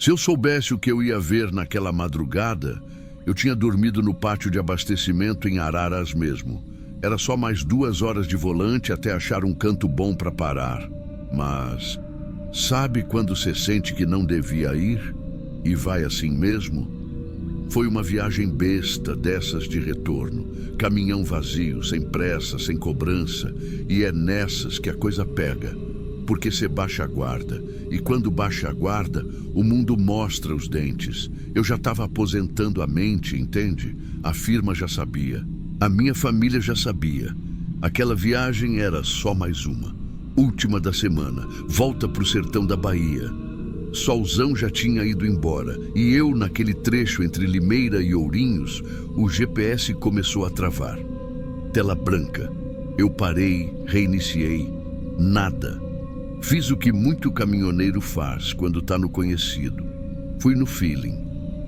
Se eu soubesse o que eu ia ver naquela madrugada, eu tinha dormido no pátio de abastecimento em Araras mesmo. Era só mais 2 horas de volante até achar um canto bom para parar. Mas sabe quando você sente que não devia ir e vai assim mesmo? Foi uma viagem besta dessas de retorno. Caminhão vazio, sem pressa, sem cobrança. E é nessas que a coisa pega. Porque você baixa a guarda. E quando baixa a guarda, o mundo mostra os dentes. Eu já estava aposentando a mente, entende? A firma já sabia. A minha família já sabia. Aquela viagem era só mais uma. Última da semana. Volta pro sertão da Bahia. Solzão já tinha ido embora. E eu, naquele trecho entre Limeira e Ourinhos, o GPS começou a travar. Tela branca. Eu parei, reiniciei. Nada. Fiz o que muito caminhoneiro faz quando está no conhecido. Fui no feeling.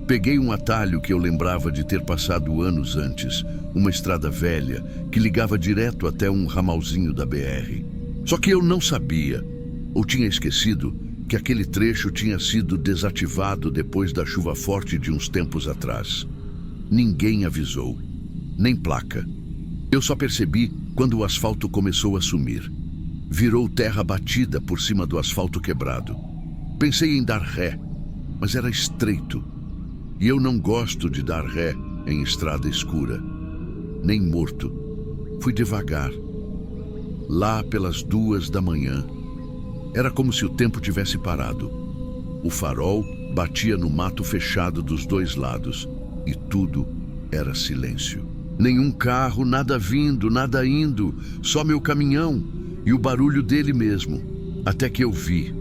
Peguei um atalho que eu lembrava de ter passado anos antes, uma estrada velha que ligava direto até um ramalzinho da BR. Só que eu não sabia, ou tinha esquecido, que aquele trecho tinha sido desativado depois da chuva forte de uns tempos atrás. Ninguém avisou, nem placa. Eu só percebi quando o asfalto começou a sumir. Virou terra batida por cima do asfalto quebrado. Pensei em dar ré, mas era estreito. E eu não gosto de dar ré em estrada escura, nem morto. Fui devagar. Lá pelas 2 da manhã, era como se o tempo tivesse parado. O farol batia no mato fechado dos 2 lados e tudo era silêncio. Nenhum carro, nada vindo, nada indo, só meu caminhão e o barulho dele mesmo, até que eu vi.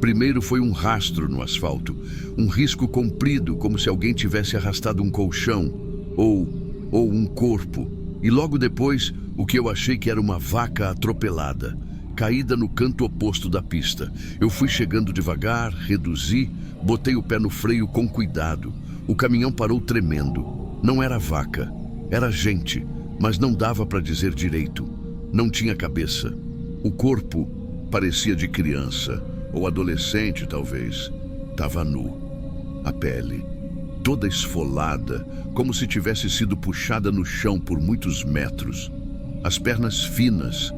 Primeiro foi um rastro no asfalto, um risco comprido, como se alguém tivesse arrastado um colchão ou um corpo. E logo depois, o que eu achei que era uma vaca atropelada, caída no canto oposto da pista. Eu fui chegando devagar, reduzi, botei o pé no freio com cuidado. O caminhão parou tremendo. Não era vaca, era gente, mas não dava para dizer direito. Não tinha cabeça. O corpo parecia de criança, ou adolescente talvez. Estava nu. A pele, toda esfolada, como se tivesse sido puxada no chão por muitos metros. As pernas finas.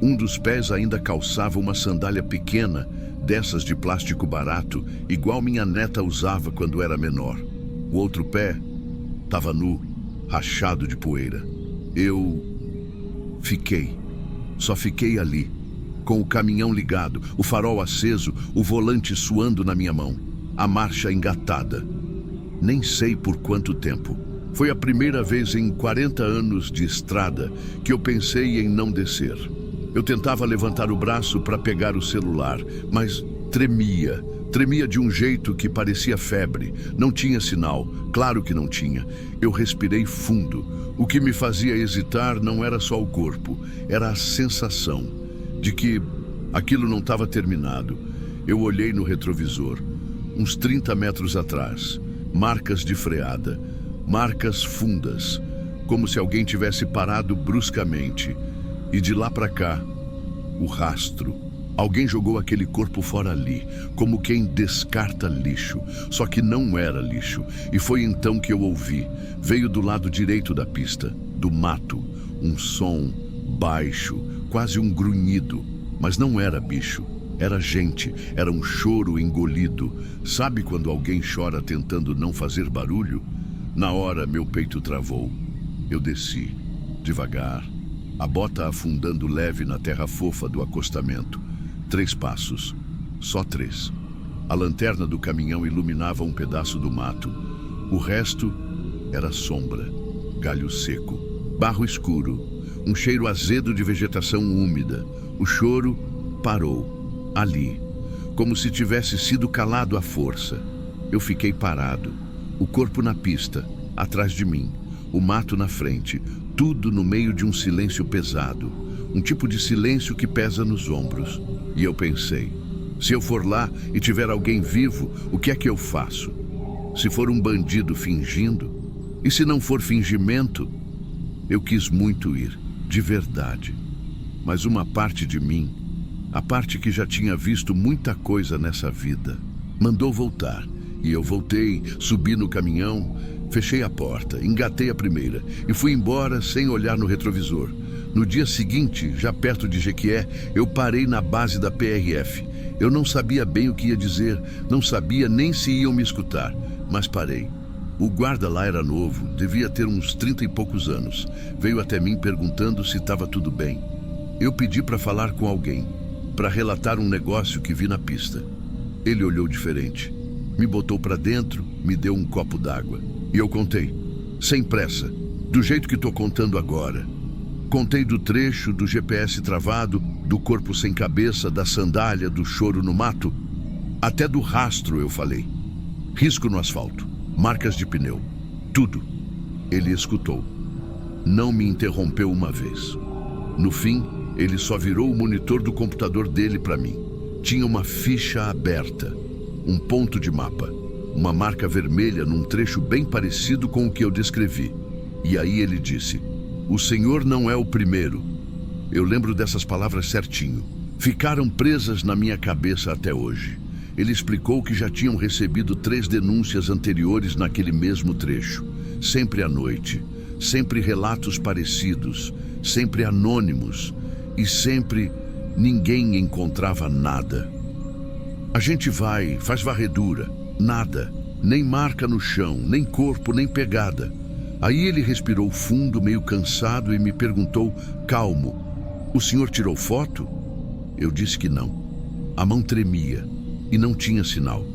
Um dos pés ainda calçava uma sandália pequena, dessas de plástico barato, igual minha neta usava quando era menor. O outro pé estava nu, rachado de poeira. Eu só fiquei ali, com o caminhão ligado, o farol aceso, o volante suando na minha mão, a marcha engatada. Nem sei por quanto tempo. Foi a primeira vez em 40 anos de estrada que eu pensei em não descer. Eu tentava levantar o braço para pegar o celular, mas tremia. Tremia de um jeito que parecia febre. Não tinha sinal, claro que não tinha. Eu respirei fundo. O que me fazia hesitar não era só o corpo, era a sensação de que aquilo não estava terminado. Eu olhei no retrovisor, uns 30 metros atrás, marcas de freada, marcas fundas, como se alguém tivesse parado bruscamente. E de lá para cá, o rastro. Alguém jogou aquele corpo fora ali, como quem descarta lixo. Só que não era lixo. E foi então que eu ouvi. Veio do lado direito da pista, do mato, um som baixo, quase um grunhido. Mas não era bicho, era gente, era um choro engolido. Sabe quando alguém chora tentando não fazer barulho? Na hora, meu peito travou. Eu desci, devagar, a bota afundando leve na terra fofa do acostamento. 3 passos, só 3. A lanterna do caminhão iluminava um pedaço do mato. O resto era sombra, galho seco, barro escuro, um cheiro azedo de vegetação úmida. O choro parou, ali, como se tivesse sido calado à força. Eu fiquei parado, o corpo na pista, atrás de mim, o mato na frente, tudo no meio de um silêncio pesado, um tipo de silêncio que pesa nos ombros. E eu pensei, se eu for lá e tiver alguém vivo, o que é que eu faço? Se for um bandido fingindo? E se não for fingimento? Eu quis muito ir, de verdade. Mas uma parte de mim, a parte que já tinha visto muita coisa nessa vida, mandou voltar E eu voltei, subi no caminhão, fechei a porta, engatei a primeira e fui embora sem olhar no retrovisor. No dia seguinte, já perto de Jequié, eu parei na base da PRF. Eu não sabia bem o que ia dizer, não sabia nem se iam me escutar, mas parei. O guarda lá era novo, devia ter uns 30 e poucos anos. Veio até mim perguntando se estava tudo bem. Eu pedi para falar com alguém, para relatar um negócio que vi na pista. Ele olhou diferente, me botou para dentro, me deu um copo d'água. E eu contei, sem pressa, do jeito que estou contando agora. Contei do trecho, do GPS travado, do corpo sem cabeça, da sandália, do choro no mato. Até do rastro eu falei. Risco no asfalto, marcas de pneu, tudo. Ele escutou. Não me interrompeu uma vez. No fim, ele só virou o monitor do computador dele para mim. Tinha uma ficha aberta, um ponto de mapa, uma marca vermelha num trecho bem parecido com o que eu descrevi. E aí ele disse: "O senhor não é o primeiro." Eu lembro dessas palavras certinho. Ficaram presas na minha cabeça até hoje. Ele explicou que já tinham recebido 3 denúncias anteriores naquele mesmo trecho. Sempre à noite, sempre relatos parecidos, sempre anônimos e sempre ninguém encontrava nada. A gente vai, faz varredura, nada, nem marca no chão, nem corpo, nem pegada. Aí ele respirou fundo, meio cansado, e me perguntou, calmo: "O senhor tirou foto?" Eu disse que não. A mão tremia e não tinha sinal.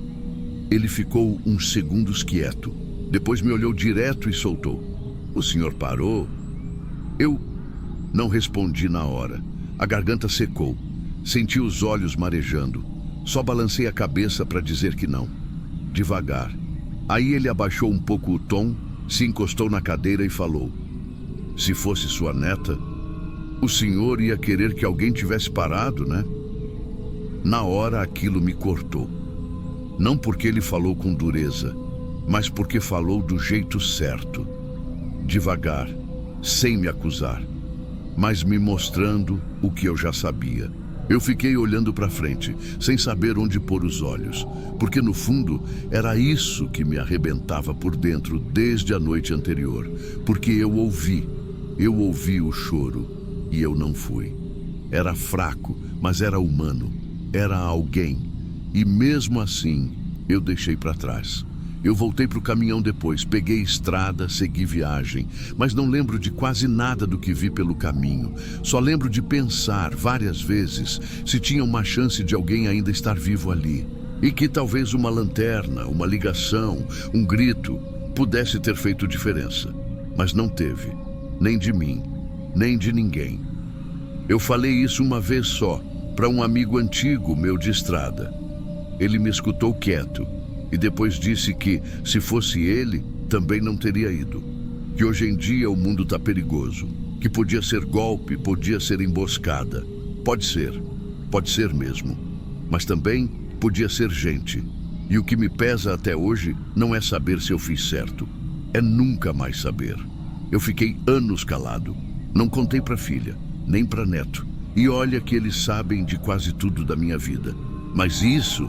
Ele ficou uns segundos quieto. Depois me olhou direto e soltou: "O senhor parou?" Eu não respondi na hora. A garganta secou. Senti os olhos marejando. Só balancei a cabeça para dizer que não. Devagar. Aí ele abaixou um pouco o tom, se encostou na cadeira e falou: "Se fosse sua neta, o senhor ia querer que alguém tivesse parado, né?" Na hora aquilo me cortou. Não porque ele falou com dureza, mas porque falou do jeito certo. Devagar, sem me acusar, mas me mostrando o que eu já sabia. Eu fiquei olhando para frente, sem saber onde pôr os olhos, porque no fundo era isso que me arrebentava por dentro desde a noite anterior, porque eu ouvi o choro e eu não fui. Era fraco, mas era humano, era alguém, e mesmo assim eu deixei para trás. Eu voltei para o caminhão depois, peguei estrada, segui viagem, mas não lembro de quase nada do que vi pelo caminho. Só lembro de pensar várias vezes se tinha uma chance de alguém ainda estar vivo ali. E que talvez uma lanterna, uma ligação, um grito pudesse ter feito diferença. Mas não teve, nem de mim, nem de ninguém. Eu falei isso uma vez só, para um amigo antigo meu de estrada. Ele me escutou quieto. E depois disse que, se fosse ele, também não teria ido. Que hoje em dia o mundo está perigoso. Que podia ser golpe, podia ser emboscada. Pode ser mesmo. Mas também podia ser gente. E o que me pesa até hoje não é saber se eu fiz certo. É nunca mais saber. Eu fiquei anos calado. Não contei para filha, nem para neto. E olha que eles sabem de quase tudo da minha vida. Mas isso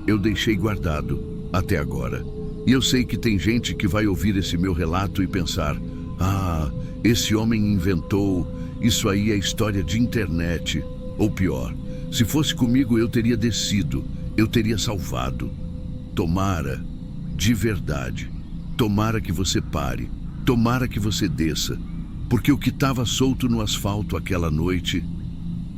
eu deixei guardado até agora. E eu sei que tem gente que vai ouvir esse meu relato e pensar: "Ah, esse homem inventou, isso aí é história de internet." Ou pior, se fosse comigo eu teria descido, eu teria salvado. Tomara, de verdade, tomara que você pare, tomara que você desça, porque o que estava solto no asfalto aquela noite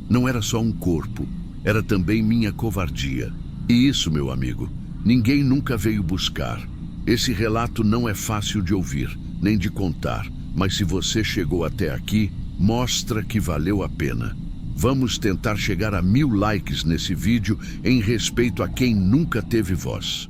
não era só um corpo, era também minha covardia. E isso, meu amigo, ninguém nunca veio buscar. Esse relato não é fácil de ouvir, nem de contar, mas se você chegou até aqui, mostra que valeu a pena. Vamos tentar chegar a 1000 likes nesse vídeo em respeito a quem nunca teve voz.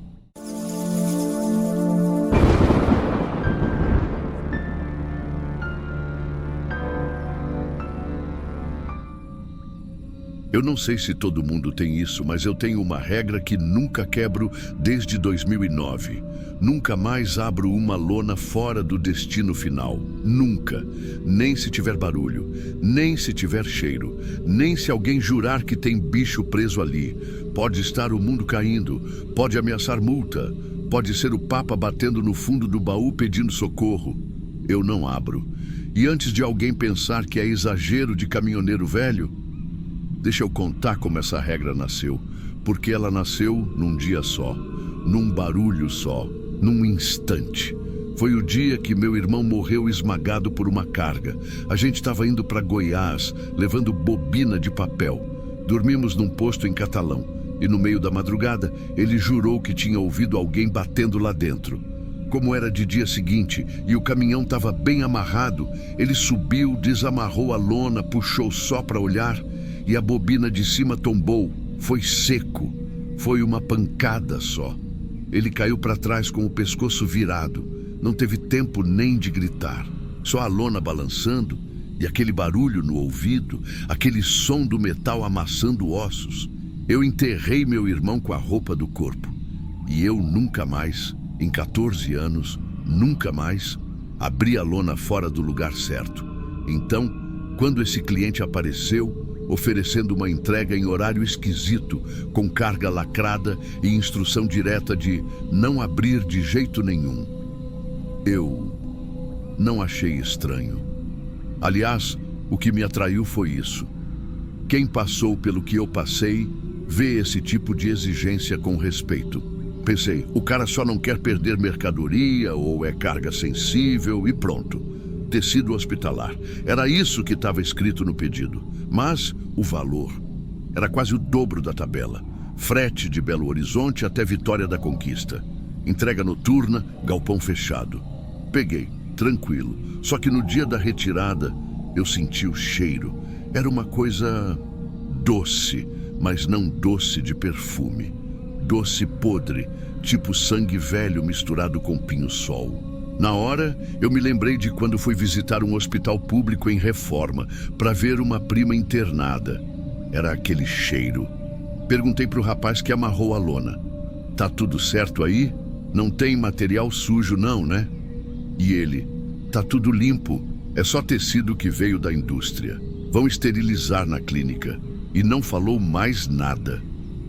Eu não sei se todo mundo tem isso, mas eu tenho uma regra que nunca quebro desde 2009. Nunca mais abro uma lona fora do destino final. Nunca. Nem se tiver barulho, nem se tiver cheiro, nem se alguém jurar que tem bicho preso ali. Pode estar o mundo caindo, pode ameaçar multa, pode ser o Papa batendo no fundo do baú pedindo socorro. Eu não abro. E antes de alguém pensar que é exagero de caminhoneiro velho, deixa eu contar como essa regra nasceu, porque ela nasceu num dia só, num barulho só, num instante. Foi o dia que meu irmão morreu esmagado por uma carga. A gente estava indo para Goiás, levando bobina de papel. Dormimos num posto em Catalão, e no meio da madrugada, ele jurou que tinha ouvido alguém batendo lá dentro. Como era de dia seguinte e o caminhão estava bem amarrado, ele subiu, desamarrou a lona, puxou só para olhar, e a bobina de cima tombou. Foi seco. Foi uma pancada só. Ele caiu para trás com o pescoço virado. Não teve tempo nem de gritar. Só a lona balançando e aquele barulho no ouvido, aquele som do metal amassando ossos. Eu enterrei meu irmão com a roupa do corpo. E eu nunca mais, em 14 anos, nunca mais, abri a lona fora do lugar certo. Então, quando esse cliente apareceu, oferecendo uma entrega em horário esquisito, com carga lacrada e instrução direta de não abrir de jeito nenhum, eu não achei estranho. Aliás, o que me atraiu foi isso. Quem passou pelo que eu passei, vê esse tipo de exigência com respeito. Pensei, o cara só não quer perder mercadoria ou é carga sensível e pronto. Tecido hospitalar. Era isso que estava escrito no pedido. Mas o valor era quase o dobro da tabela. Frete de Belo Horizonte até Vitória da Conquista. Entrega noturna, galpão fechado. Peguei, tranquilo. Só que no dia da retirada, eu senti o cheiro. Era uma coisa doce, mas não doce de perfume. Doce podre, tipo sangue velho misturado com pinho-sol. Na hora, eu me lembrei de quando fui visitar um hospital público em Reforma para ver uma prima internada. Era aquele cheiro. Perguntei para o rapaz que amarrou a lona. Tá tudo certo aí? Não tem material sujo não, né? E ele, tá tudo limpo. É só tecido que veio da indústria. Vão esterilizar na clínica. E não falou mais nada.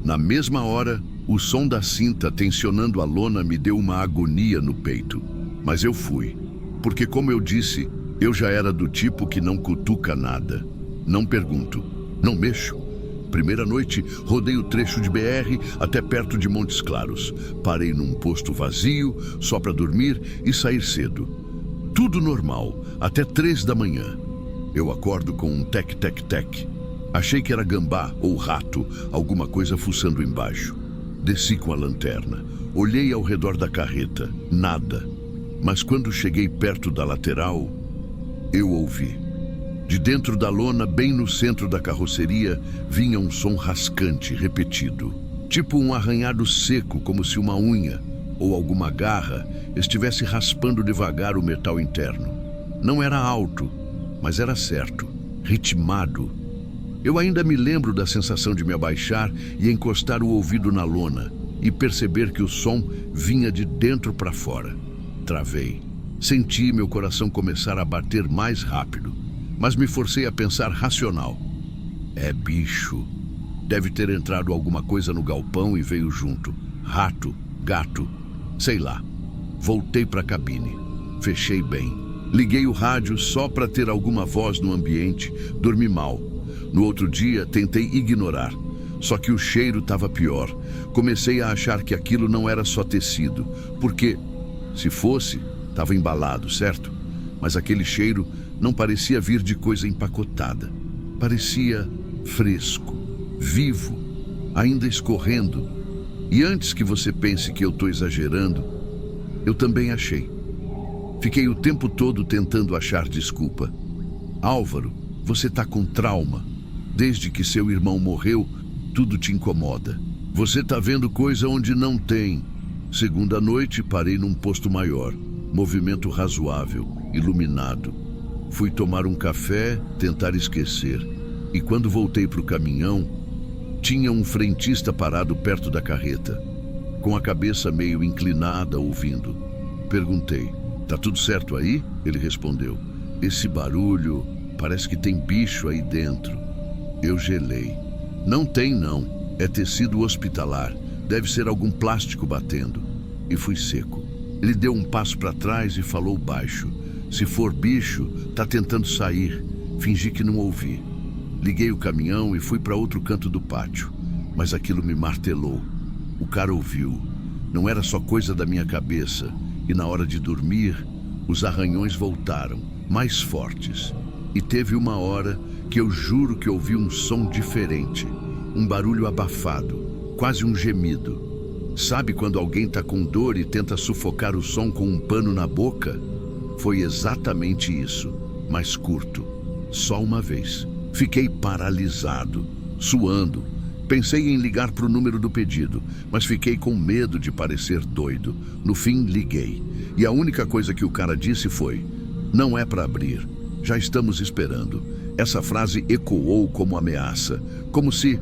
Na mesma hora, o som da cinta tensionando a lona me deu uma agonia no peito. Mas eu fui, porque como eu disse, eu já era do tipo que não cutuca nada. Não pergunto, não mexo. Primeira noite, rodei o trecho de BR até perto de Montes Claros. Parei num posto vazio, só para dormir e sair cedo. Tudo normal, até 3 da manhã. Eu acordo com um tec-tec-tec. Achei que era gambá ou rato, alguma coisa fuçando embaixo. Desci com a lanterna, olhei ao redor da carreta, nada. Mas quando cheguei perto da lateral, eu ouvi. De dentro da lona, bem no centro da carroceria, vinha um som rascante, repetido. Tipo um arranhado seco, como se uma unha ou alguma garra estivesse raspando devagar o metal interno. Não era alto, mas era certo, ritmado. Eu ainda me lembro da sensação de me abaixar e encostar o ouvido na lona e perceber que o som vinha de dentro para fora. Travei. Senti meu coração começar a bater mais rápido, mas me forcei a pensar racional. É bicho. Deve ter entrado alguma coisa no galpão e veio junto. Rato, gato, sei lá. Voltei para a cabine. Fechei bem. Liguei o rádio só para ter alguma voz no ambiente. Dormi mal. No outro dia, tentei ignorar. Só que o cheiro estava pior. Comecei a achar que aquilo não era só tecido, porque se fosse, estava embalado, certo? Mas aquele cheiro não parecia vir de coisa empacotada. Parecia fresco, vivo, ainda escorrendo. E antes que você pense que eu estou exagerando, eu também achei. Fiquei o tempo todo tentando achar desculpa. Álvaro, você está com trauma. Desde que seu irmão morreu, tudo te incomoda. Você está vendo coisa onde não tem. Segunda noite, parei num posto maior. Movimento razoável, iluminado. Fui tomar um café, tentar esquecer. E quando voltei para o caminhão, tinha um frentista parado perto da carreta, com a cabeça meio inclinada, ouvindo. Perguntei: "Tá tudo certo aí?" Ele respondeu: "Esse barulho, parece que tem bicho aí dentro." Eu gelei. "Não tem não, é tecido hospitalar, deve ser algum plástico batendo." E fui seco. Ele deu um passo para trás e falou baixo: "Se for bicho, tá tentando sair." Fingi que não ouvi. Liguei o caminhão e fui para outro canto do pátio, mas aquilo me martelou. O cara ouviu. Não era só coisa da minha cabeça, e na hora de dormir, os arranhões voltaram, mais fortes. E teve uma hora que eu juro que ouvi um som diferente, um barulho abafado, quase um gemido. Sabe quando alguém tá com dor e tenta sufocar o som com um pano na boca? Foi exatamente isso, mas curto, só uma vez. Fiquei paralisado, suando. Pensei em ligar para o número do pedido, mas fiquei com medo de parecer doido. No fim, liguei. E a única coisa que o cara disse foi: "Não é para abrir. Já estamos esperando." Essa frase ecoou como ameaça, como se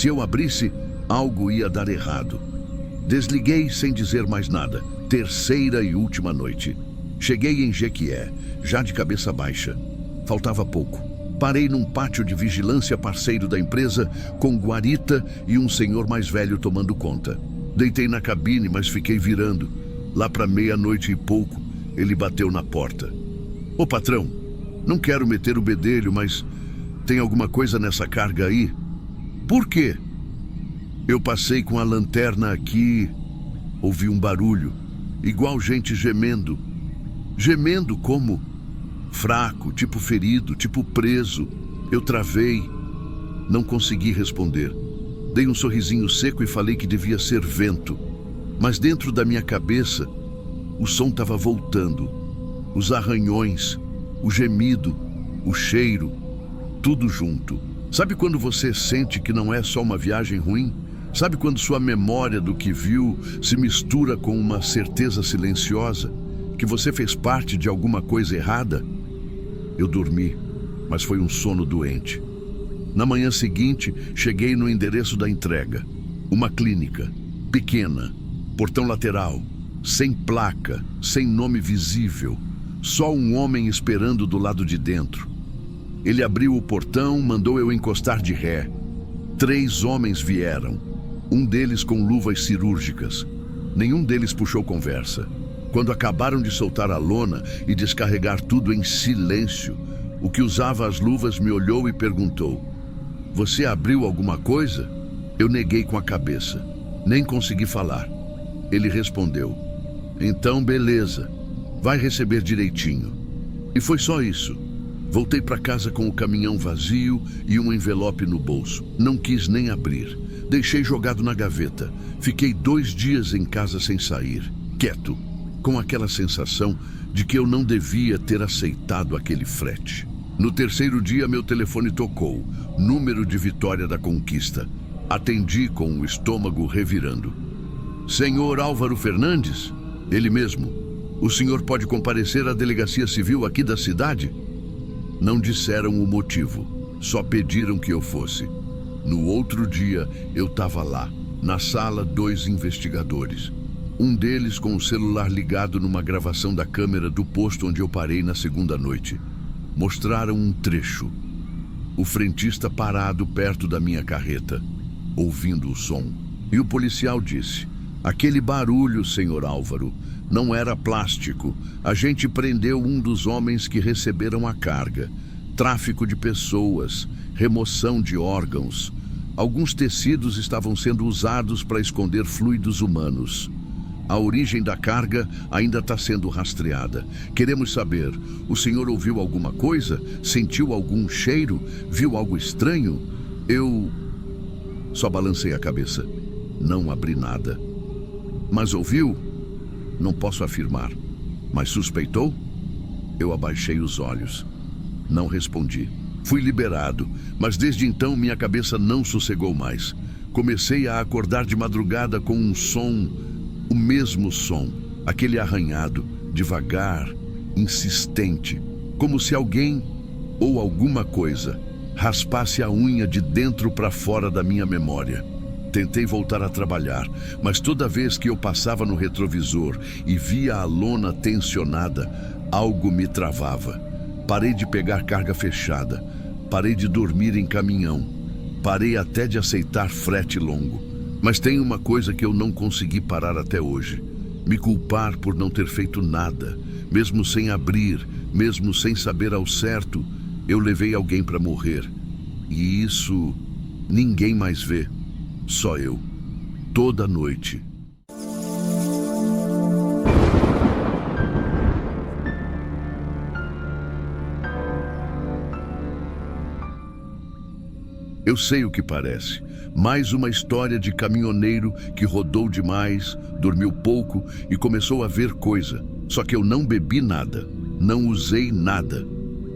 eu abrisse, algo ia dar errado. Desliguei sem dizer mais nada. Terceira e última noite. Cheguei em Jequié, já de cabeça baixa. Faltava pouco. Parei num pátio de vigilância parceiro da empresa, com guarita e um senhor mais velho tomando conta. Deitei na cabine, mas fiquei virando. Lá para meia-noite e pouco, ele bateu na porta. "Ô patrão, não quero meter o bedelho, mas tem alguma coisa nessa carga aí?" "Por quê?" "Eu passei com a lanterna aqui, ouvi um barulho, igual gente gemendo." "Gemendo como?" "Fraco, tipo ferido, tipo preso." Eu travei. Não consegui responder. Dei um sorrisinho seco e falei que devia ser vento. Mas dentro da minha cabeça, o som estava voltando. Os arranhões, o gemido, o cheiro, tudo junto. Sabe quando você sente que não é só uma viagem ruim? Sabe quando sua memória do que viu se mistura com uma certeza silenciosa que você fez parte de alguma coisa errada? Eu dormi, mas foi um sono doente. Na manhã seguinte, cheguei no endereço da entrega. Uma clínica, pequena, portão lateral, sem placa, sem nome visível. Só um homem esperando do lado de dentro. Ele abriu o portão, mandou eu encostar de ré. 3 homens vieram, um deles com luvas cirúrgicas. Nenhum deles puxou conversa. Quando acabaram de soltar a lona e descarregar tudo em silêncio, o que usava as luvas me olhou e perguntou: "Você abriu alguma coisa?" Eu neguei com a cabeça. Nem consegui falar. Ele respondeu: "Então, beleza. Vai receber direitinho." E foi só isso. Voltei para casa com o caminhão vazio e um envelope no bolso. Não quis nem abrir. Deixei jogado na gaveta. Fiquei 2 dias em casa sem sair, quieto, com aquela sensação de que eu não devia ter aceitado aquele frete. No 3º dia, meu telefone tocou, número de Vitória da Conquista. Atendi com o estômago revirando. "Senhor Álvaro Fernandes?" "Ele mesmo. O senhor pode comparecer à delegacia civil aqui da cidade?" Não disseram o motivo, só pediram que eu fosse. No outro dia, eu estava lá, na sala, 2 investigadores. Um deles com o celular ligado numa gravação da câmera do posto onde eu parei na segunda noite. Mostraram um trecho. O frentista parado perto da minha carreta, ouvindo o som. E o policial disse: "Aquele barulho, senhor Álvaro, não era plástico. A gente prendeu um dos homens que receberam a carga. Tráfico de pessoas, remoção de órgãos. Alguns tecidos estavam sendo usados para esconder fluidos humanos. A origem da carga ainda está sendo rastreada. Queremos saber, o senhor ouviu alguma coisa? Sentiu algum cheiro? Viu algo estranho?" Eu só balancei a cabeça. Não abri nada. "Mas ouviu?" "Não posso afirmar." "Mas suspeitou?" Eu abaixei os olhos. Não respondi. Fui liberado, mas desde então minha cabeça não sossegou mais. Comecei a acordar de madrugada com um som, o mesmo som, aquele arranhado, devagar, insistente, como se alguém ou alguma coisa raspasse a unha de dentro para fora da minha memória. Tentei voltar a trabalhar, mas toda vez que eu passava no retrovisor e via a lona tensionada, algo me travava. Parei de pegar carga fechada, parei de dormir em caminhão, parei até de aceitar frete longo. Mas tem uma coisa que eu não consegui parar até hoje: me culpar por não ter feito nada. Mesmo sem abrir, mesmo sem saber ao certo, eu levei alguém para morrer. E isso ninguém mais vê, só eu, toda noite. Eu sei o que parece. Mais uma história de caminhoneiro que rodou demais, dormiu pouco e começou a ver coisa. Só que eu não bebi nada, não usei nada.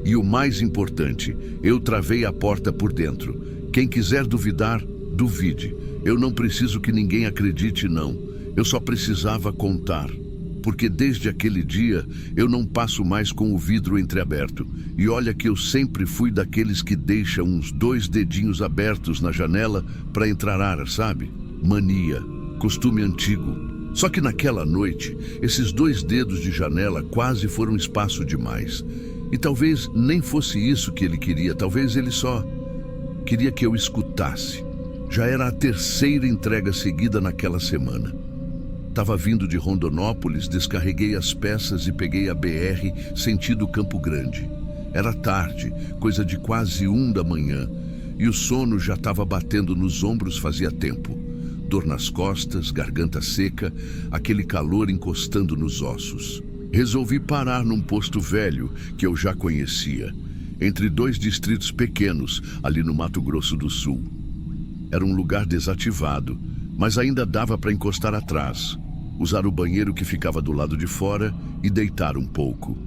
E o mais importante, eu travei a porta por dentro. Quem quiser duvidar, duvide. Eu não preciso que ninguém acredite, não. Eu só precisava contar. Porque desde aquele dia, eu não passo mais com o vidro entreaberto. E olha que eu sempre fui daqueles que deixam uns 2 dedinhos abertos na janela para entrar ar, sabe? Mania, costume antigo. Só que naquela noite, esses 2 dedos de janela quase foram espaço demais. E talvez nem fosse isso que ele queria, talvez ele só queria que eu escutasse. Já era a 3ª entrega seguida naquela semana. Estava vindo de Rondonópolis, descarreguei as peças e peguei a BR sentido Campo Grande. Era tarde, coisa de quase 1 da manhã, e o sono já estava batendo nos ombros fazia tempo. Dor nas costas, garganta seca, aquele calor encostando nos ossos. Resolvi parar num posto velho que eu já conhecia, entre 2 distritos pequenos, ali no Mato Grosso do Sul. Era um lugar desativado, mas ainda dava para encostar atrás, usar o banheiro que ficava do lado de fora e deitar um pouco.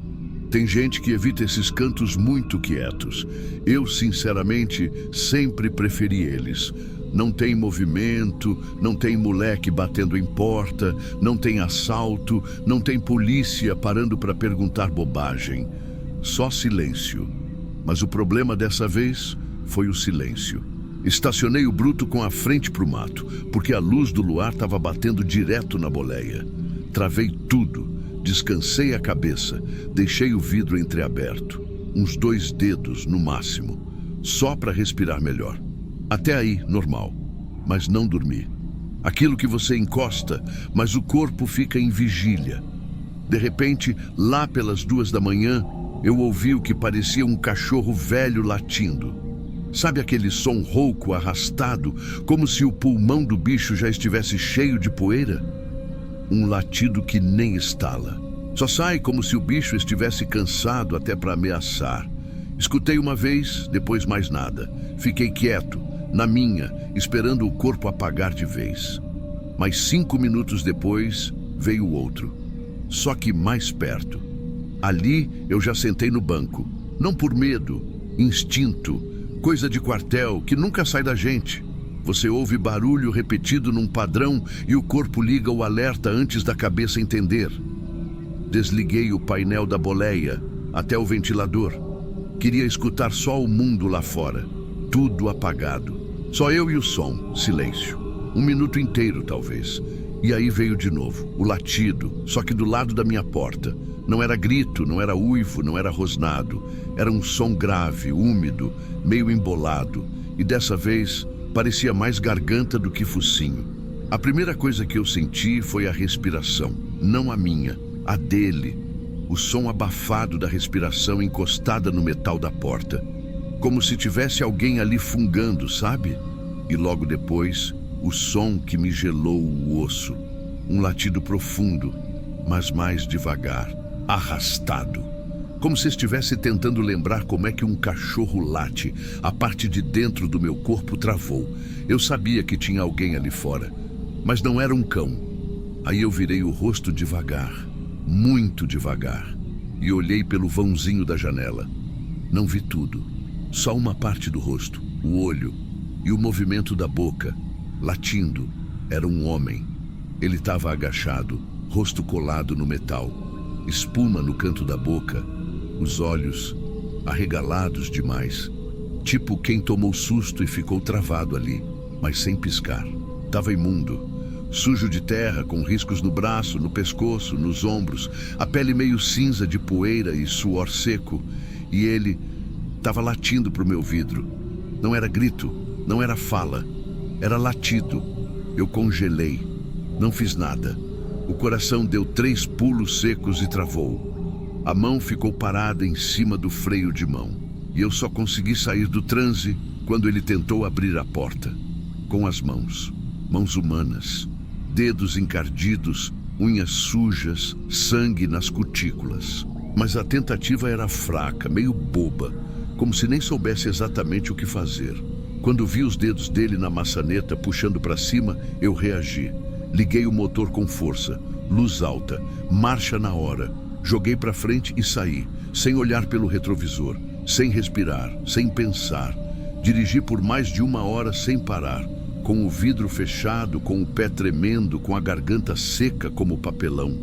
Tem gente que evita esses cantos muito quietos. Eu, sinceramente, sempre preferi eles. Não tem movimento, não tem moleque batendo em porta, não tem assalto, não tem polícia parando para perguntar bobagem. Só silêncio. Mas o problema dessa vez foi o silêncio. Estacionei o bruto com a frente para o mato, porque a luz do luar estava batendo direto na boleia. Travei tudo, descansei a cabeça, deixei o vidro entreaberto. Uns 2 dedos no máximo, só para respirar melhor. Até aí, normal, mas não dormi. Aquilo que você encosta, mas o corpo fica em vigília. De repente, lá pelas 2 da manhã, eu ouvi o que parecia um cachorro velho latindo. Sabe aquele som rouco, arrastado, como se o pulmão do bicho já estivesse cheio de poeira? Um latido que nem estala. Só sai como se o bicho estivesse cansado até para ameaçar. Escutei uma vez, depois mais nada. Fiquei quieto, na minha, esperando o corpo apagar de vez. Mas 5 minutos depois, veio outro. Só que mais perto. Ali, eu já sentei no banco. Não por medo, instinto, coisa de quartel que nunca sai da gente. Você ouve barulho repetido num padrão e o corpo liga o alerta antes da cabeça entender. Desliguei o painel da boleia até o ventilador. Queria escutar só o mundo lá fora. Tudo apagado. Só eu e o som, silêncio. 1 minuto inteiro, talvez. E aí veio de novo, o latido, só que do lado da minha porta. Não era grito, não era uivo, não era rosnado. Era um som grave, úmido, meio embolado. E dessa vez, parecia mais garganta do que focinho. A primeira coisa que eu senti foi a respiração. Não a minha, a dele. O som abafado da respiração encostada no metal da porta. Como se tivesse alguém ali fungando, sabe? E logo depois, o som que me gelou o osso. Um latido profundo, mas mais devagar. Arrastado, como se estivesse tentando lembrar como é que um cachorro late. A parte de dentro do meu corpo travou. Eu sabia que tinha alguém ali fora, mas não era um cão. Aí eu virei o rosto devagar, muito devagar, e olhei pelo vãozinho da janela. Não vi tudo, só uma parte do rosto, o olho e o movimento da boca, latindo. Era um homem. Ele estava agachado, rosto colado no metal. Espuma no canto da boca, os olhos arregalados demais. tipo quem tomou susto e ficou travado ali, mas sem piscar. Tava imundo, sujo de terra, com riscos no braço, no pescoço, nos ombros, a pele meio cinza de poeira e suor seco, e ele estava latindo pro meu vidro. Não era grito, não era fala, era latido. Eu congelei, não fiz nada. O coração deu 3 pulos secos e travou. A mão ficou parada em cima do freio de mão, e eu só consegui sair do transe quando ele tentou abrir a porta. Com as mãos humanas, dedos encardidos, unhas sujas, sangue nas cutículas. Mas a tentativa era fraca, meio boba, como se nem soubesse exatamente o que fazer. Quando vi os dedos dele na maçaneta puxando para cima, eu reagi. Liguei o motor com força, luz alta, marcha na hora. Joguei para frente e saí, sem olhar pelo retrovisor, sem respirar, sem pensar. Dirigi por mais de 1 hora sem parar, com o vidro fechado, com o pé tremendo, com a garganta seca como papelão.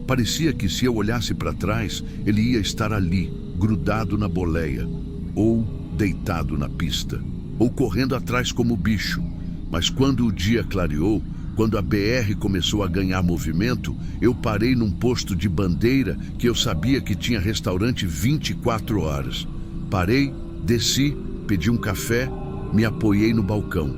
Parecia que se eu olhasse para trás, ele ia estar ali, grudado na boleia, ou deitado na pista, ou correndo atrás como bicho. Mas quando o dia clareou, quando a BR começou a ganhar movimento, eu parei num posto de bandeira que eu sabia que tinha restaurante 24 horas. Parei, desci, pedi um café, me apoiei no balcão.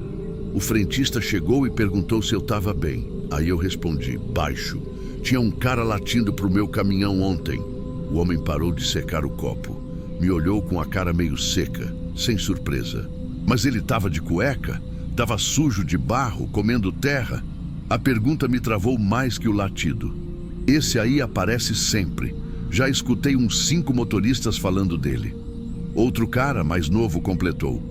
O frentista chegou e perguntou se eu estava bem. Aí eu respondi, baixo. Tinha um cara latindo pro meu caminhão ontem. O homem parou de secar o copo. Me olhou com a cara meio seca, sem surpresa. Mas ele estava de cueca? Estava sujo de barro, comendo terra? A pergunta me travou mais que o latido. Esse aí aparece sempre. Já escutei uns 5 motoristas falando dele. Outro cara, mais novo, completou.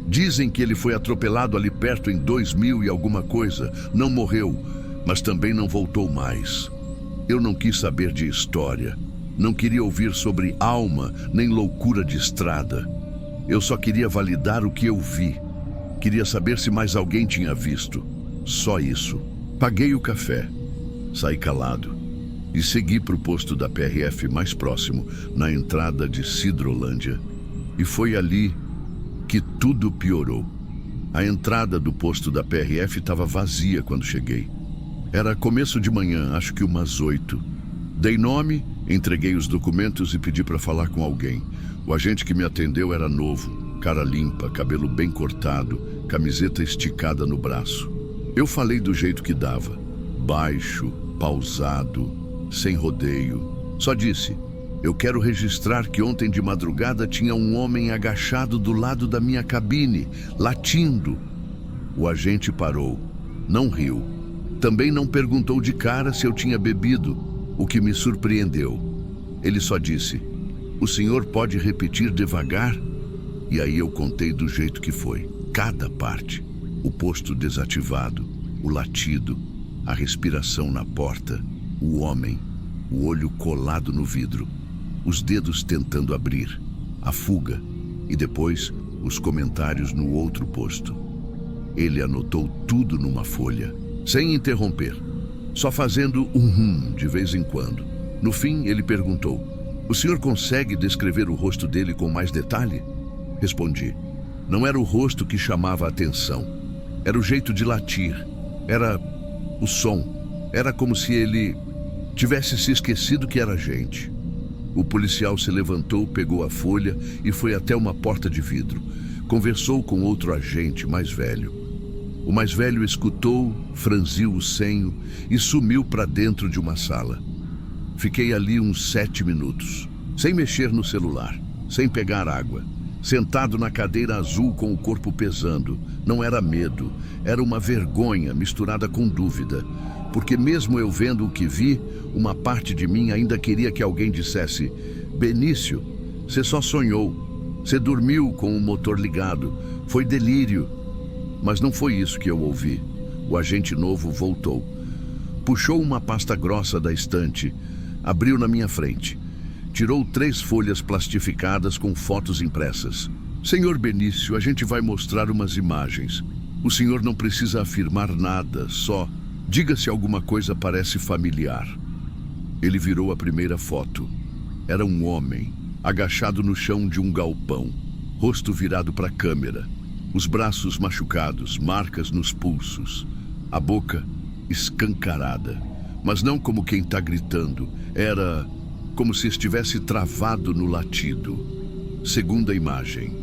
Dizem que ele foi atropelado ali perto em 2000 e alguma coisa. Não morreu, mas também não voltou mais. Eu não quis saber de história. Não queria ouvir sobre alma, nem loucura de estrada. Eu só queria validar o que eu vi. Queria saber se mais alguém tinha visto. Só isso. Paguei o café. Saí calado. E segui para o posto da PRF mais próximo, na entrada de Sidrolândia. E foi ali que tudo piorou. A entrada do posto da PRF estava vazia quando cheguei. Era começo de manhã, acho que umas 8. Dei nome, entreguei os documentos e pedi para falar com alguém. O agente que me atendeu era novo. Cara limpa, cabelo bem cortado, camiseta esticada no braço. Eu falei do jeito que dava, baixo, pausado, sem rodeio. Só disse, eu quero registrar que ontem de madrugada tinha um homem agachado do lado da minha cabine, latindo. O agente parou, não riu. Também não perguntou de cara se eu tinha bebido, o que me surpreendeu. Ele só disse, o senhor pode repetir devagar? E aí eu contei do jeito que foi, cada parte. O posto desativado, o latido, a respiração na porta, o homem, o olho colado no vidro, os dedos tentando abrir, a fuga e depois os comentários no outro posto. Ele anotou tudo numa folha, sem interromper, só fazendo um de vez em quando. No fim, ele perguntou, o senhor consegue descrever o rosto dele com mais detalhe? Respondi. Não era o rosto que chamava a atenção. Era o jeito de latir. Era o som. Era como se ele tivesse se esquecido que era gente. O policial se levantou, pegou a folha e foi até uma porta de vidro. Conversou com outro agente mais velho. O mais velho escutou, franziu o senho e sumiu para dentro de uma sala. Fiquei ali uns 7 minutos, sem mexer no celular, sem pegar água. Sentado na cadeira azul com o corpo pesando. Não era medo, era uma vergonha misturada com dúvida. Porque mesmo eu vendo o que vi, uma parte de mim ainda queria que alguém dissesse, Benício, você só sonhou, você dormiu com o motor ligado, foi delírio. Mas não foi isso que eu ouvi. O agente novo voltou. Puxou uma pasta grossa da estante, abriu na minha frente. Tirou 3 folhas plastificadas com fotos impressas. Senhor Benício, a gente vai mostrar umas imagens. O senhor não precisa afirmar nada, só diga se alguma coisa parece familiar. Ele virou a primeira foto. Era um homem, agachado no chão de um galpão. rosto virado para a câmera, os braços machucados, marcas nos pulsos, a boca escancarada, mas não como quem está gritando, era como se estivesse travado no latido. Segunda imagem.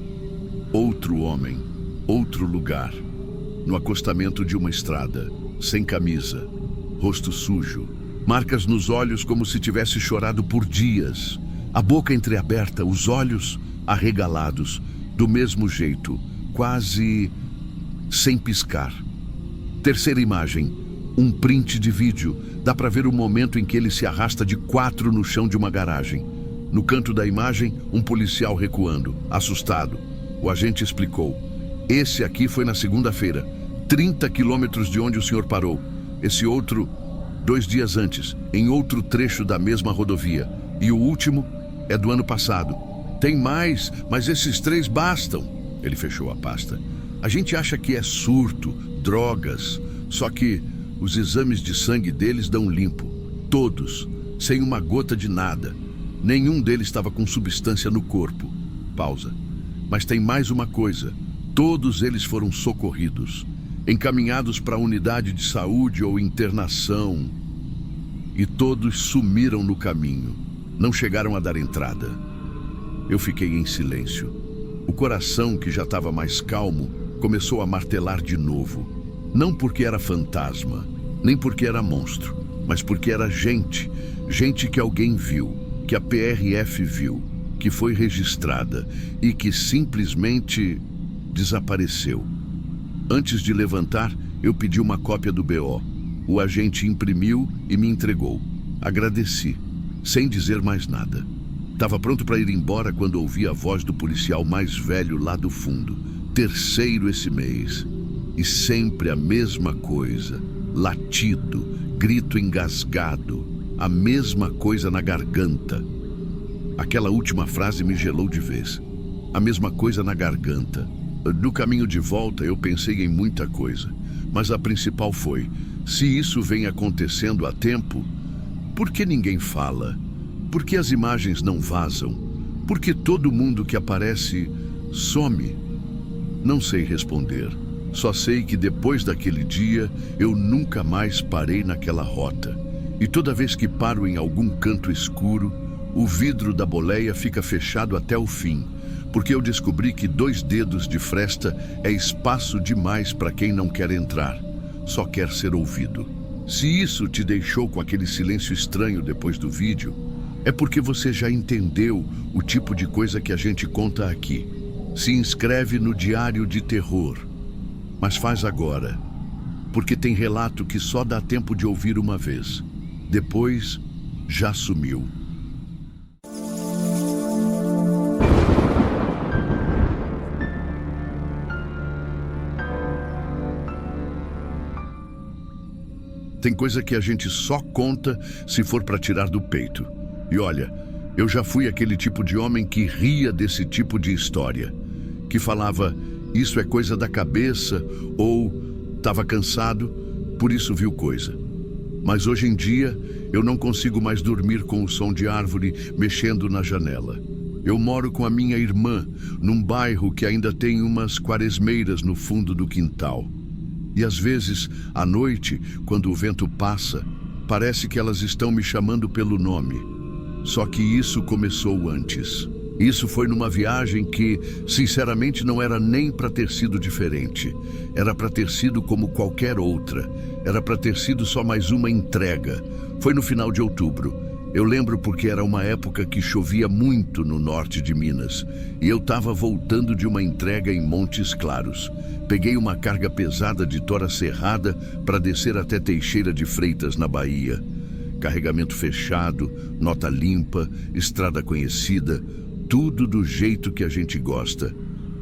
Outro homem, outro lugar, no acostamento de uma estrada, sem camisa, rosto sujo, marcas nos olhos como se tivesse chorado por dias, a boca entreaberta, os olhos arregalados, do mesmo jeito, quase sem piscar. Terceira imagem, um print de vídeo. Dá para ver o momento em que ele se arrasta de 4 no chão de uma garagem. No canto da imagem, um policial recuando, assustado. O agente explicou: esse aqui foi na segunda-feira, 30 quilômetros de onde o senhor parou. Esse outro, 2 dias antes, em outro trecho da mesma rodovia. E o último é do ano passado. Tem mais, mas esses 3 bastam. Ele fechou a pasta. A gente acha que é surto, drogas, só que os exames de sangue deles dão limpo. Todos, sem uma gota de nada. Nenhum deles estava com substância no corpo. Pausa. Mas tem mais uma coisa. Todos eles foram socorridos, encaminhados para a unidade de saúde ou internação. E todos sumiram no caminho. Não chegaram a dar entrada. Eu fiquei em silêncio. O coração, que já estava mais calmo, começou a martelar de novo. Não porque era fantasma, nem porque era monstro, mas porque era gente. Gente que alguém viu, que a PRF viu, que foi registrada e que simplesmente desapareceu. Antes de levantar, eu pedi uma cópia do BO. O agente imprimiu e me entregou. Agradeci, sem dizer mais nada. Estava pronto para ir embora quando ouvi a voz do policial mais velho lá do fundo. 3º esse mês. E sempre a mesma coisa. Latido, grito engasgado, a mesma coisa na garganta. Aquela última frase me gelou de vez. A mesma coisa na garganta. No caminho de volta eu pensei em muita coisa, mas a principal foi: se isso vem acontecendo há tempo, por que ninguém fala? Por que as imagens não vazam? Por que todo mundo que aparece some? Não sei responder. Só sei que depois daquele dia eu nunca mais parei naquela rota. E toda vez que paro em algum canto escuro, o vidro da boleia fica fechado até o fim, porque eu descobri que 2 dedos de fresta é espaço demais para quem não quer entrar, só quer ser ouvido. Se isso te deixou com aquele silêncio estranho depois do vídeo, é porque você já entendeu o tipo de coisa que a gente conta aqui. Se inscreve no Diário de Terror, mas faz agora, porque tem relato que só dá tempo de ouvir uma vez. Depois, já sumiu. Tem coisa que a gente só conta se for para tirar do peito. E olha, eu já fui aquele tipo de homem que ria desse tipo de história, que falava: isso é coisa da cabeça, ou estava cansado, por isso viu coisa. Mas hoje em dia, eu não consigo mais dormir com o som de árvore mexendo na janela. Eu moro com a minha irmã, num bairro que ainda tem umas quaresmeiras no fundo do quintal. E às vezes, à noite, quando o vento passa, parece que elas estão me chamando pelo nome. Só que isso começou antes. Isso foi numa viagem que, sinceramente, não era nem para ter sido diferente. Era para ter sido como qualquer outra. Era para ter sido só mais uma entrega. Foi no final de outubro. Eu lembro porque era uma época que chovia muito no norte de Minas. E eu estava voltando de uma entrega em Montes Claros. Peguei uma carga pesada de tora serrada para descer até Teixeira de Freitas, na Bahia. Carregamento fechado, nota limpa, estrada conhecida, tudo do jeito que a gente gosta.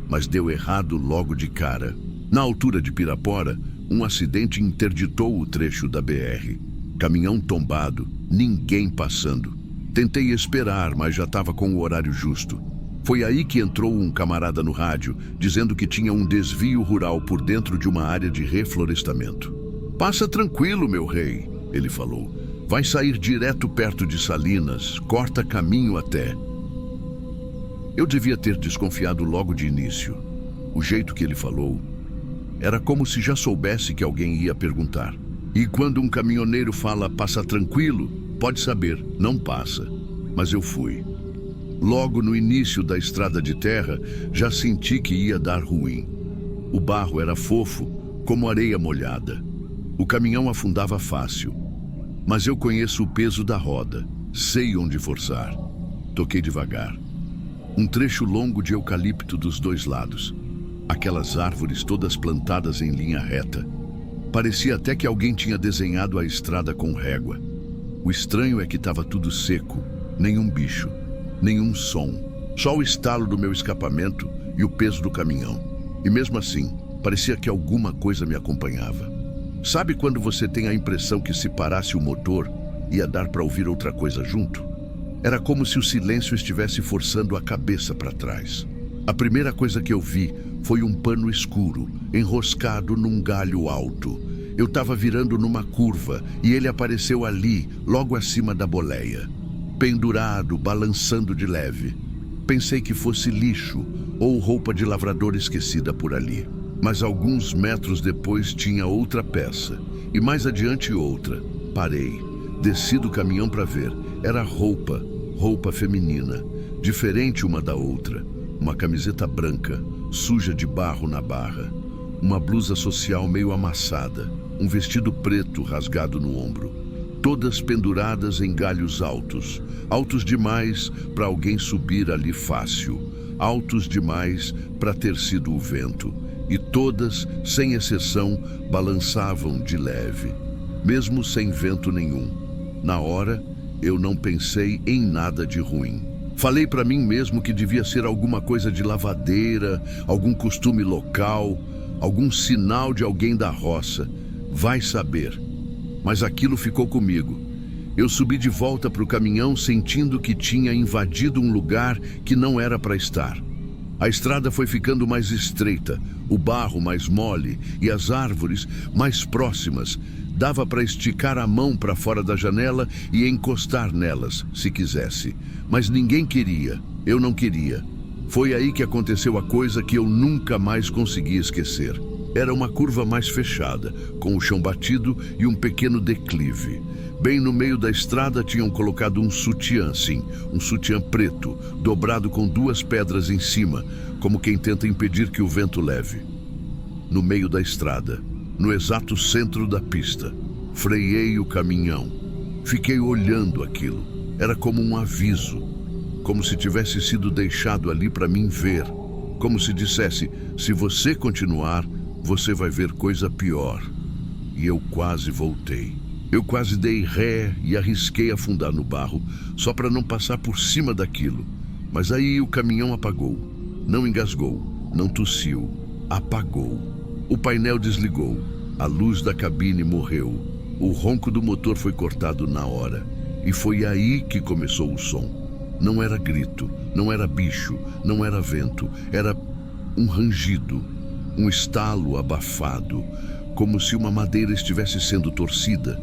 Mas deu errado logo de cara. Na altura de Pirapora, um acidente interditou o trecho da BR. Caminhão tombado, ninguém passando. Tentei esperar, mas já estava com o horário justo. Foi aí que entrou um camarada no rádio, dizendo que tinha um desvio rural por dentro de uma área de reflorestamento. "Passa tranquilo, meu rei", ele falou. "Vai sair direto perto de Salinas, corta caminho até." Eu devia ter desconfiado logo de início. O jeito que ele falou era como se já soubesse que alguém ia perguntar. E quando um caminhoneiro fala "passa tranquilo", pode saber, não passa. Mas eu fui. Logo no início da estrada de terra, já senti que ia dar ruim. O barro era fofo, como areia molhada. O caminhão afundava fácil. Mas eu conheço o peso da roda. Sei onde forçar. Toquei devagar. Um trecho longo de eucalipto dos dois lados. Aquelas árvores todas plantadas em linha reta. Parecia até que alguém tinha desenhado a estrada com régua. O estranho é que estava tudo seco. Nenhum bicho. Nenhum som. Só o estalo do meu escapamento e o peso do caminhão. E mesmo assim, parecia que alguma coisa me acompanhava. Sabe quando você tem a impressão que se parasse o motor, ia dar para ouvir outra coisa junto? Era como se o silêncio estivesse forçando a cabeça para trás. A primeira coisa que eu vi foi um pano escuro, enroscado num galho alto. Eu estava virando numa curva e ele apareceu ali, logo acima da boleia. Pendurado, balançando de leve. Pensei que fosse lixo ou roupa de lavrador esquecida por ali. Mas alguns metros depois tinha outra peça, e mais adiante outra. Parei, desci do caminhão para ver. Era roupa feminina, diferente uma da outra. Uma camiseta branca, suja de barro na barra. Uma blusa social meio amassada, um vestido preto rasgado no ombro. Todas penduradas em galhos altos, altos demais para alguém subir ali fácil, altos demais para ter sido o vento. E todas, sem exceção, balançavam de leve, mesmo sem vento nenhum. Na hora, eu não pensei em nada de ruim. Falei para mim mesmo que devia ser alguma coisa de lavadeira, algum costume local, algum sinal de alguém da roça. Vai saber. Mas aquilo ficou comigo. Eu subi de volta para o caminhão sentindo que tinha invadido um lugar que não era para estar. A estrada foi ficando mais estreita, o barro mais mole e as árvores mais próximas. Dava para esticar a mão para fora da janela e encostar nelas, se quisesse. Mas ninguém queria, eu não queria. Foi aí que aconteceu a coisa que eu nunca mais consegui esquecer. Era uma curva mais fechada, com o chão batido e um pequeno declive. Bem no meio da estrada tinham colocado um sutiã, sim, um sutiã preto, dobrado com duas pedras em cima, como quem tenta impedir que o vento leve. No meio da estrada, no exato centro da pista, freiei o caminhão. Fiquei olhando aquilo. Era como um aviso, como se tivesse sido deixado ali para mim ver. Como se dissesse, se você continuar, você vai ver coisa pior. E eu quase voltei. Eu quase dei ré e arrisquei afundar no barro, só para não passar por cima daquilo. Mas aí o caminhão apagou. Não engasgou, não tossiu, apagou. O painel desligou, a luz da cabine morreu. O ronco do motor foi cortado na hora. E foi aí que começou o som. Não era grito, não era bicho, não era vento. Era um rangido, um estalo abafado, como se uma madeira estivesse sendo torcida.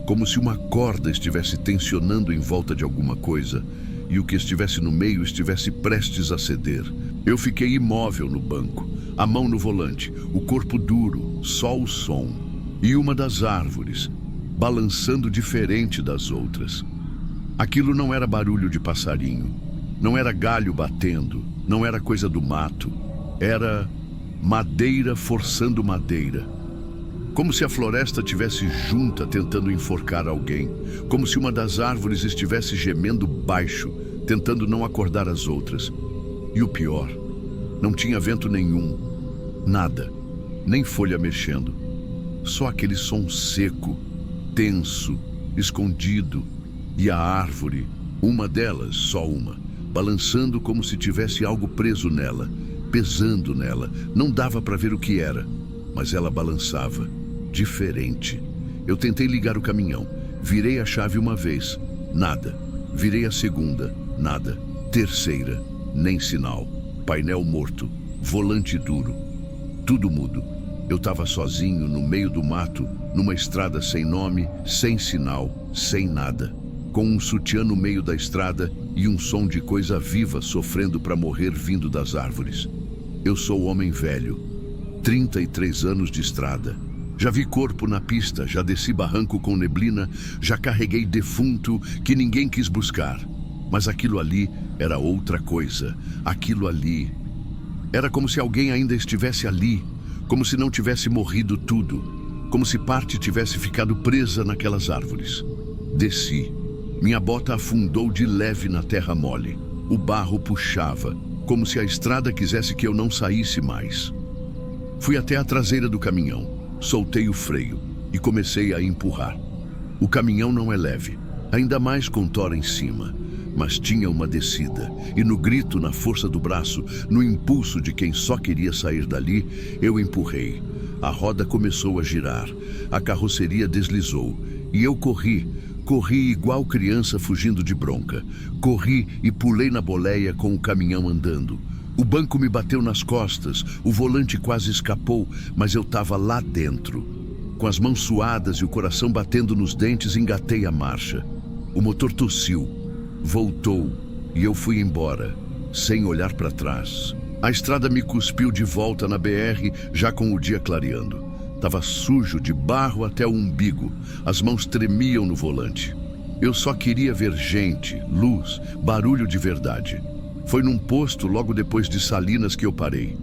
Como se uma corda estivesse tensionando em volta de alguma coisa e o que estivesse no meio estivesse prestes a ceder. Eu fiquei imóvel no banco, a mão no volante, o corpo duro, só o som. E uma das árvores, balançando diferente das outras. Aquilo não era barulho de passarinho, não era galho batendo, não era coisa do mato. Era madeira forçando madeira. Como se a floresta tivesse junta tentando enforcar alguém. Como se uma das árvores estivesse gemendo baixo, tentando não acordar as outras. E o pior, não tinha vento nenhum. Nada, nem folha mexendo. Só aquele som seco, tenso, escondido. E a árvore, uma delas, só uma, balançando como se tivesse algo preso nela, pesando nela. Não dava para ver o que era, mas ela balançava. Diferente. Eu tentei ligar o caminhão. Virei a chave uma vez. Nada. Virei a segunda. Nada. Terceira. Nem sinal. Painel morto. Volante duro. Tudo mudo. Eu estava sozinho no meio do mato, numa estrada sem nome, sem sinal, sem nada. com um sutiã no meio da estrada e um som de coisa viva sofrendo para morrer vindo das árvores. Eu sou homem velho, 33 anos de estrada. Já vi corpo na pista, já desci barranco com neblina, já carreguei defunto que ninguém quis buscar. Mas aquilo ali era outra coisa. Aquilo ali era como se alguém ainda estivesse ali, como se não tivesse morrido tudo, como se parte tivesse ficado presa naquelas árvores. Desci. Minha bota afundou de leve na terra mole. O barro puxava, como se a estrada quisesse que eu não saísse mais. Fui até a traseira do caminhão, soltei o freio e comecei a empurrar. O caminhão não é leve, ainda mais com tora em cima, mas tinha uma descida, e no grito, na força do braço, no impulso de quem só queria sair dali, eu empurrei. A roda começou a girar, a carroceria deslizou, e eu corri igual criança fugindo de bronca. Corri e pulei na boleia com o caminhão andando. O banco me bateu nas costas, o volante quase escapou, mas eu estava lá dentro. Com as mãos suadas e o coração batendo nos dentes, engatei a marcha. O motor tossiu, voltou e eu fui embora, sem olhar para trás. A estrada me cuspiu de volta na BR, já com o dia clareando. Tava sujo de barro até o umbigo, as mãos tremiam no volante. Eu só queria ver gente, luz, barulho de verdade. Foi num posto logo depois de Salinas que eu parei.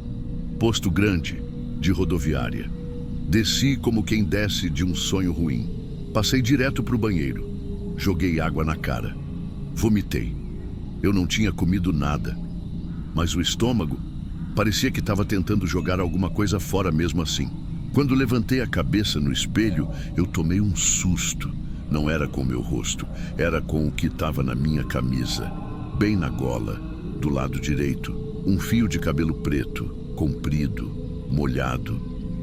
Posto grande, de rodoviária. Desci como quem desce de um sonho ruim. Passei direto pro banheiro. Joguei água na cara. Vomitei. Eu não tinha comido nada. Mas o estômago parecia que estava tentando jogar alguma coisa fora mesmo assim. Quando levantei a cabeça no espelho, eu tomei um susto. Não era com o meu rosto, era com o que estava na minha camisa. Bem na gola, do lado direito, um fio de cabelo preto, comprido, molhado,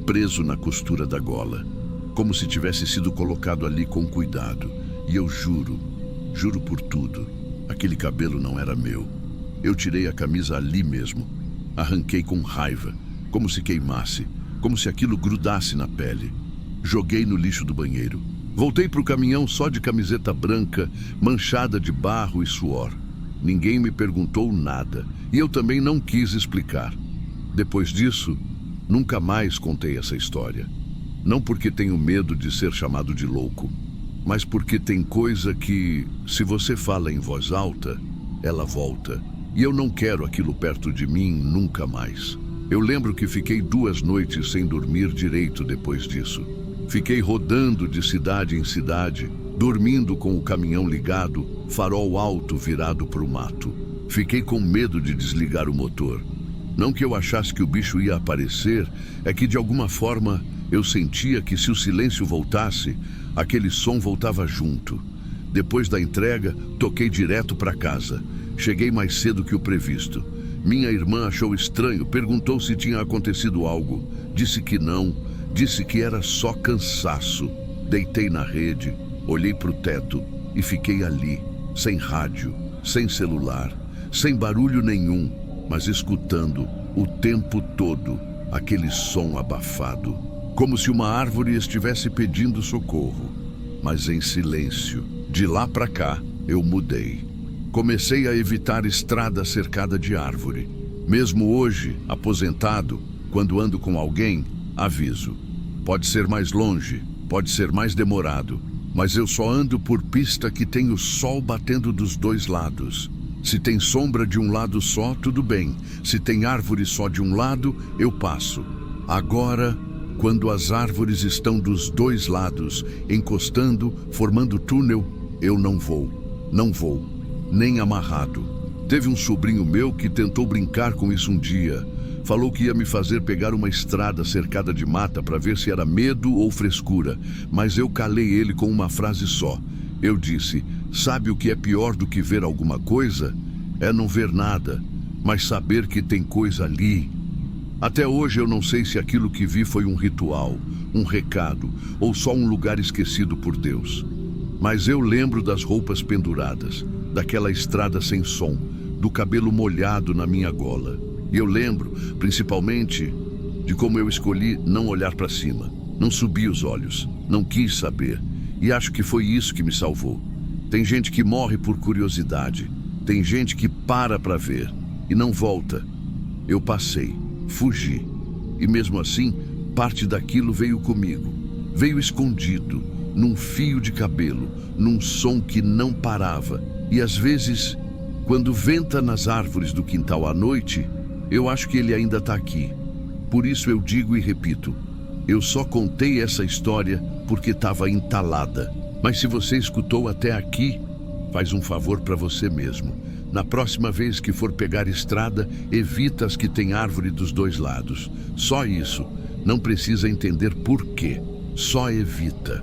preso na costura da gola, como se tivesse sido colocado ali com cuidado. E eu juro por tudo, aquele cabelo não era meu. Eu tirei a camisa ali mesmo, arranquei com raiva, como se queimasse, como se aquilo grudasse na pele. Joguei no lixo do banheiro. Voltei pro caminhão só de camiseta branca, manchada de barro e suor. Ninguém me perguntou nada, e eu também não quis explicar. Depois disso, nunca mais contei essa história. Não porque tenho medo de ser chamado de louco, mas porque tem coisa que, se você fala em voz alta, ela volta. E eu não quero aquilo perto de mim nunca mais. Eu lembro que fiquei 2 noites sem dormir direito depois disso. Fiquei rodando de cidade em cidade, dormindo com o caminhão ligado, farol alto virado para o mato. Fiquei com medo de desligar o motor. Não que eu achasse que o bicho ia aparecer, é que de alguma forma eu sentia que se o silêncio voltasse, aquele som voltava junto. Depois da entrega, toquei direto para casa. Cheguei mais cedo que o previsto. Minha irmã achou estranho, perguntou se tinha acontecido algo. Disse que não, disse que era só cansaço. Deitei na rede, olhei para o teto e fiquei ali, sem rádio, sem celular, sem barulho nenhum, mas escutando o tempo todo aquele som abafado, como se uma árvore estivesse pedindo socorro, mas em silêncio. De lá para cá, eu mudei. Comecei a evitar estrada cercada de árvore. Mesmo hoje, aposentado, quando ando com alguém, aviso. Pode ser mais longe, pode ser mais demorado, mas eu só ando por pista que tem o sol batendo dos 2 lados. Se tem sombra de um lado só, tudo bem. Se tem árvore só de um lado, eu passo. Agora, quando as árvores estão dos 2 lados, encostando, formando túnel, eu não vou. Não vou. Nem amarrado. Teve um sobrinho meu que tentou brincar com isso um dia. Falou que ia me fazer pegar uma estrada cercada de mata para ver se era medo ou frescura, mas eu calei ele com uma frase só. Eu disse: sabe o que é pior do que ver alguma coisa? É não ver nada, mas saber que tem coisa ali. Até hoje eu não sei se aquilo que vi foi um ritual, um recado, ou só um lugar esquecido por Deus. Mas eu lembro das roupas penduradas, daquela estrada sem som, do cabelo molhado na minha gola. E eu lembro, principalmente, de como eu escolhi não olhar para cima. Não subi os olhos, não quis saber. E acho que foi isso que me salvou. Tem gente que morre por curiosidade. Tem gente que para ver e não volta. Eu passei, fugi. E mesmo assim, parte daquilo veio comigo. Veio escondido, num fio de cabelo, num som que não parava. E às vezes, quando venta nas árvores do quintal à noite, eu acho que ele ainda está aqui. Por isso eu digo e repito, eu só contei essa história porque estava entalada. Mas se você escutou até aqui, faz um favor para você mesmo. Na próxima vez que for pegar estrada, evita as que tem árvore dos dois lados. Só isso. Não precisa entender por quê. Só evita.